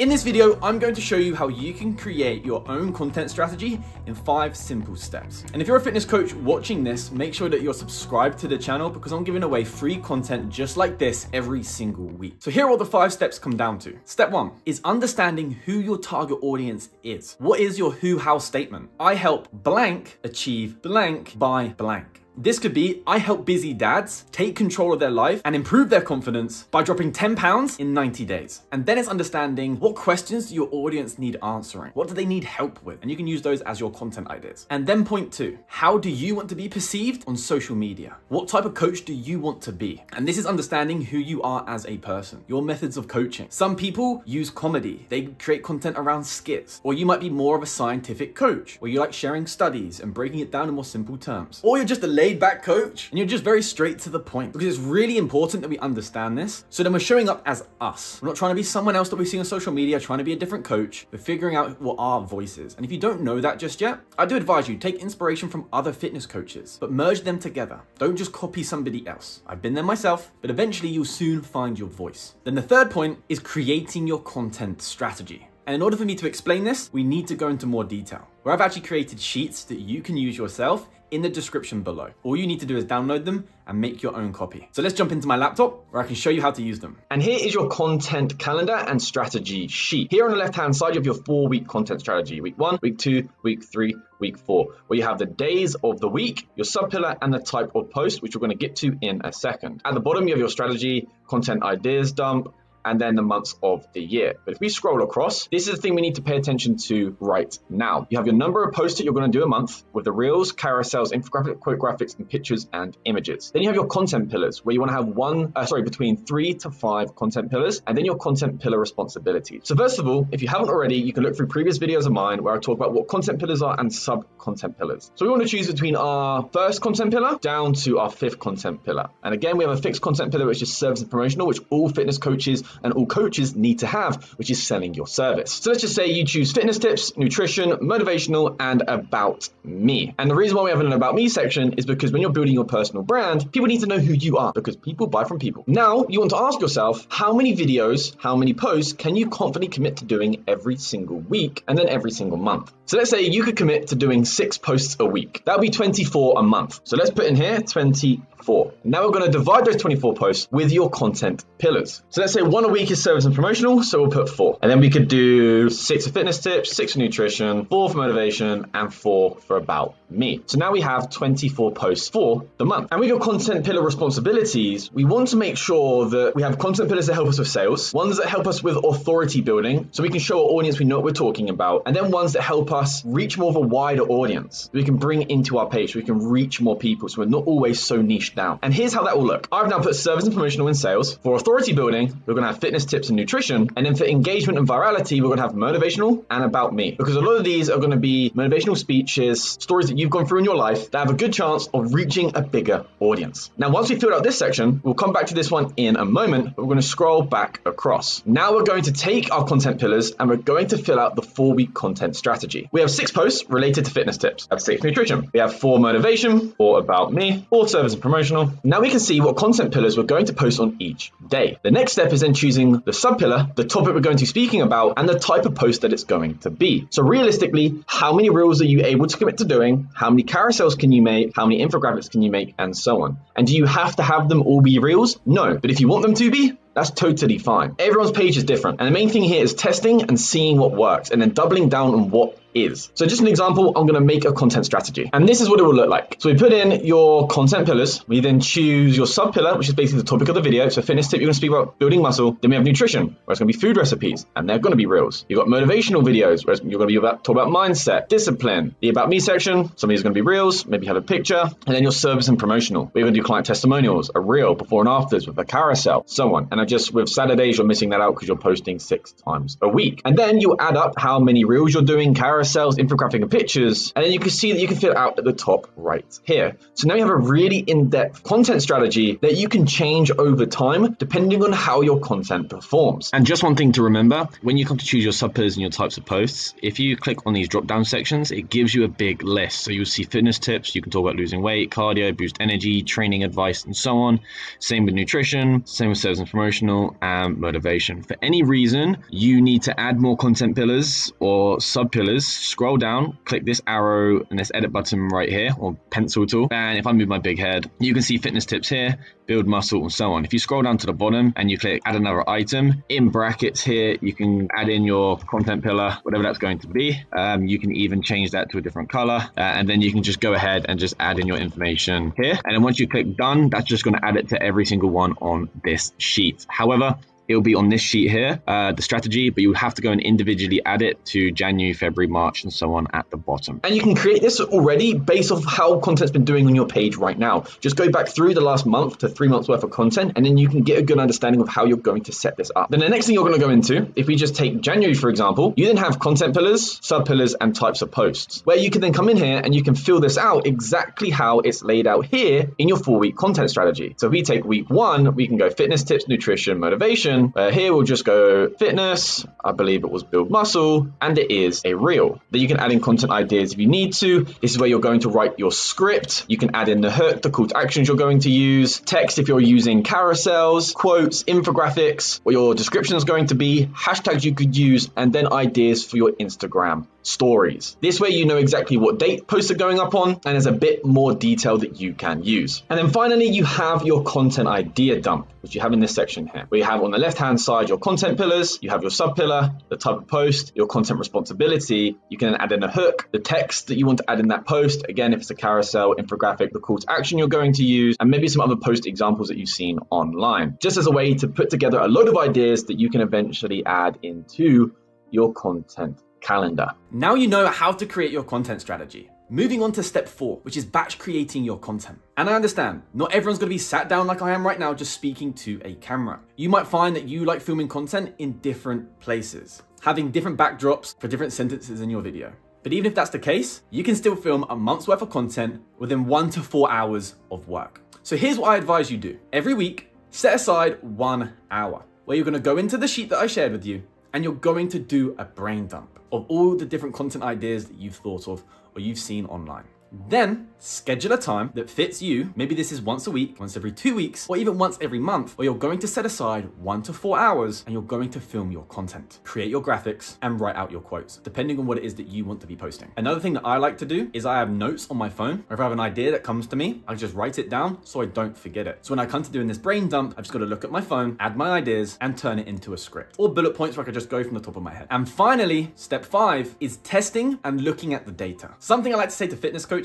In this video, I'm going to show you how you can create your own content strategy in 5 simple steps. And if you're a fitness coach watching this, make sure that you're subscribed to the channel because I'm giving away free content just like this every single week. So here are what the 5 steps come down to. Step 1 is understanding who your target audience is. What is your who-how statement? I help blank achieve blank by blank. This could be, I help busy dads take control of their life and improve their confidence by dropping 10 pounds in 90 days. And then it's understanding what questions do your audience need answering? What do they need help with? And you can use those as your content ideas. And then point 2, how do you want to be perceived on social media? What type of coach do you want to be? And this is understanding who you are as a person, your methods of coaching. Some people use comedy. They create content around skits. Or you might be more of a scientific coach, where you like sharing studies and breaking it down in more simple terms. Or you're just a laid-back coach and you're just very straight to the point, because it's really important that we understand this so then we're showing up as us. We're not trying to be someone else that we see on social media, trying to be a different coach. We're figuring out what our voice is. And if you don't know that just yet, I do advise you take inspiration from other fitness coaches, but merge them together. Don't just copy somebody else. I've been there myself, but eventually you'll soon find your voice. Then the third point is creating your content strategy. And in order for me to explain this, we need to go into more detail, where I've actually created sheets that you can use yourself in the description below. All you need to do is download them and make your own copy. So let's jump into my laptop where I can show you how to use them. And here is your content calendar and strategy sheet. Here on the left-hand side, you have your 4-week content strategy. Week 1, week 2, week 3, week 4, where you have the days of the week, your sub-pillar, and the type of post, which we're gonna get to in a second. At the bottom, you have your strategy, content ideas dump, and then the months of the year. But if we scroll across, this is the thing we need to pay attention to right now. You have your number of posts that you're going to do a month with the reels, carousels, infographics, quote graphics, and pictures and images. Then you have your content pillars, where you want to have between 3 to 5 content pillars, and then your content pillar responsibilities. So first of all, if you haven't already, you can look through previous videos of mine where I talk about what content pillars are and sub content pillars. So we want to choose between our first content pillar down to our 5th content pillar. And again, we have a fixed content pillar, which is service and promotional, which all fitness coaches and all coaches need to have, which is selling your service. So let's just say you choose fitness tips, nutrition, motivational, and about me. And the reason why we have an about me section is because when you're building your personal brand, people need to know who you are, because people buy from people. Now you want to ask yourself, how many videos, how many posts can you confidently commit to doing every single week and then every single month? So let's say you could commit to doing 6 posts a week. That would be 24 a month. So let's put in here 24. Now we're going to divide those 24 posts with your content pillars. So let's say 1 a week is service and promotional, so we'll put 4. And then we could do 6 for fitness tips, 6 for nutrition, 4 for motivation, and 4 for about me. So now we have 24 posts for the month. And with your content pillar responsibilities, we want to make sure that we have content pillars that help us with sales, ones that help us with authority building, so we can show our audience we know what we're talking about, and then ones that help us reach more of a wider audience we can bring into our page, so we can reach more people, so we're not always so niche down. And here's how that will look. I've now put service and promotional in sales. For authority building, we're going to have fitness tips and nutrition. And then for engagement and virality, we're going to have motivational and about me, because a lot of these are going to be motivational speeches, stories that you've gone through in your life that have a good chance of reaching a bigger audience. Now, once we filled out this section, we'll come back to this one in a moment, but we're going to scroll back across. Now we're going to take our content pillars and we're going to fill out the 4-week content strategy. We have 6 posts related to fitness tips. We have 6 nutrition. We have 4 motivation, 4 about me, 4 service and promotional. Now we can see what content pillars we're going to post on each day. The next step is then choosing the sub pillar, the topic we're going to be speaking about, and the type of post that it's going to be. So realistically, how many reels are you able to commit to doing? How many carousels can you make? How many infographics can you make? And so on. And do you have to have them all be reels? No, but if you want them to be, that's totally fine. Everyone's page is different. And the main thing here is testing and seeing what works and then doubling down on what is. So just an example, I'm going to make a content strategy. And this is what it will look like. So we put in your content pillars. We then choose your sub pillar, which is basically the topic of the video. So fitness tip, you're going to speak about building muscle. Then we have nutrition, where it's going to be food recipes, and they're going to be reels. You've got motivational videos, where you're going to be talk about mindset, discipline. The about me section, some of these are going to be reels, maybe have a picture, and then your service and promotional. We're going to do client testimonials, a reel, before and afters with a carousel, so on. And with Saturdays, you're missing that out because you're posting 6 times a week. And then you add up how many reels you're doing, carousels, carousels, infographic, and pictures. And then you can see that you can fill it out at the top right here. So now you have a really in-depth content strategy that you can change over time depending on how your content performs. And just one thing to remember, when you come to choose your sub-pillars and your types of posts, if you click on these drop-down sections, it gives you a big list. So you'll see fitness tips, you can talk about losing weight, cardio, boost energy, training advice, and so on. Same with nutrition, same with sales and promotional, and motivation. For any reason you need to add more content pillars or sub-pillars, scroll down, click this arrow and this edit button right here, or pencil tool. And if I move my big head, you can see fitness tips here, build muscle, and so on. If you scroll down to the bottom and you click add another item, in brackets here, you can add in your content pillar, whatever that's going to be. You can even change that to a different color. And then you can just go ahead and just add in your information here. And then once you click done, that's just going to add it to every single one on this sheet. However, it'll be on this sheet here, the strategy, but you have to go and individually add it to January, February, March, and so on at the bottom. And you can create this already based off how content's been doing on your page right now. Just go back through the last month to 3 months worth of content, and then you can get a good understanding of how you're going to set this up. Then the next thing you're going to go into, if we just take January, for example, you then have content pillars, sub pillars, and types of posts, where you can then come in here and you can fill this out exactly how it's laid out here in your 4-week content strategy. So if we take week 1, we can go fitness tips, nutrition, motivation. Here we'll just go fitness, I believe it was build muscle, and it is a reel. Then you can add in content ideas if you need to. This is where you're going to write your script. You can add in the hook, the call to actions you're going to use, text if you're using carousels, quotes, infographics, what your description is going to be, hashtags you could use, and then ideas for your Instagram stories. This way you know exactly what date posts are going up on, and there's a bit more detail that you can use. And then finally, you have your content idea dump, which you have in this section here, where you have on the left-hand side your content pillars, you have your sub-pillar, the type of post, your content responsibility. You can add in a hook, the text that you want to add in that post. Again, if it's a carousel, infographic, the call to action you're going to use, and maybe some other post examples that you've seen online, just as a way to put together a load of ideas that you can eventually add into your content calendar. Now you know how to create your content strategy. Moving on to step 4, which is batch creating your content. And I understand, not everyone's gonna be sat down like I am right now just speaking to a camera. You might find that you like filming content in different places, having different backdrops for different sentences in your video. But even if that's the case, you can still film a month's worth of content within 1 to 4 hours of work. So here's what I advise you do. Every week, set aside 1 hour where you're gonna go into the sheet that I shared with you and you're going to do a brain dump of all the different content ideas that you've thought of or you've seen online. Then schedule a time that fits you. Maybe this is once a week, once every 2 weeks, or even once every month, where you're going to set aside 1 to 4 hours and you're going to film your content, create your graphics, and write out your quotes, depending on what it is that you want to be posting. Another thing that I like to do is I have notes on my phone. If I have an idea that comes to me, I just write it down so I don't forget it. So when I come to doing this brain dump, I've just got to look at my phone, add my ideas, and turn it into a script, or bullet points where I could just go from the top of my head. And finally, step 5 is testing and looking at the data. Something I like to say to fitness coaches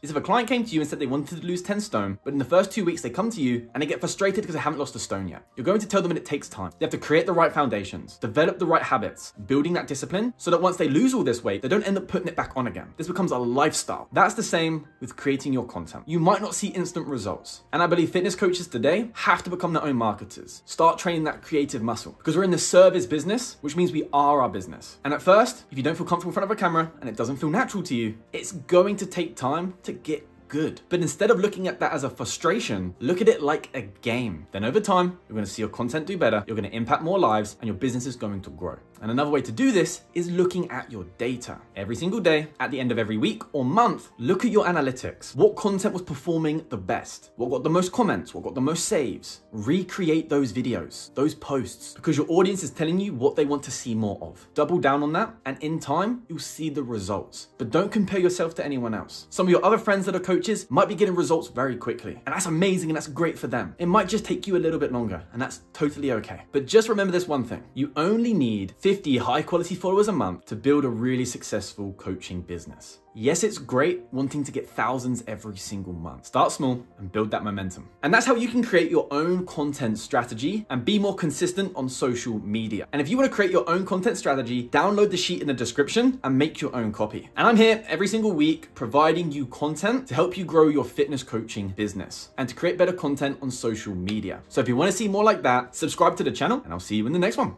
is if a client came to you and said they wanted to lose 10 stone, but in the first 2 weeks they come to you and they get frustrated because they haven't lost a stone yet, you're going to tell them that it takes time. They have to create the right foundations, develop the right habits, building that discipline so that once they lose all this weight, they don't end up putting it back on again. This becomes a lifestyle. That's the same with creating your content. You might not see instant results. And I believe fitness coaches today have to become their own marketers. Start training that creative muscle because we're in the service business, which means we are our business. And at first, if you don't feel comfortable in front of a camera and it doesn't feel natural to you, it's going to take time to get good. But instead of looking at that as a frustration, look at it like a game. Then over time, you're going to see your content do better, you're going to impact more lives, and your business is going to grow. And another way to do this is looking at your data. Every single day, at the end of every week or month, look at your analytics. What content was performing the best? What got the most comments? What got the most saves? Recreate those videos, those posts, because your audience is telling you what they want to see more of. Double down on that, and in time, you'll see the results. But don't compare yourself to anyone else. Some of your other friends that are coaches might be getting results very quickly, and that's amazing and that's great for them. It might just take you a little bit longer, and that's totally okay. But just remember this one thing. You only need 50 high quality followers a month to build a really successful coaching business. Yes, it's great wanting to get thousands every single month. Start small and build that momentum. And that's how you can create your own content strategy and be more consistent on social media. And if you want to create your own content strategy, download the sheet in the description and make your own copy. And I'm here every single week providing you content to help you grow your fitness coaching business and to create better content on social media. So if you want to see more like that, subscribe to the channel and I'll see you in the next one.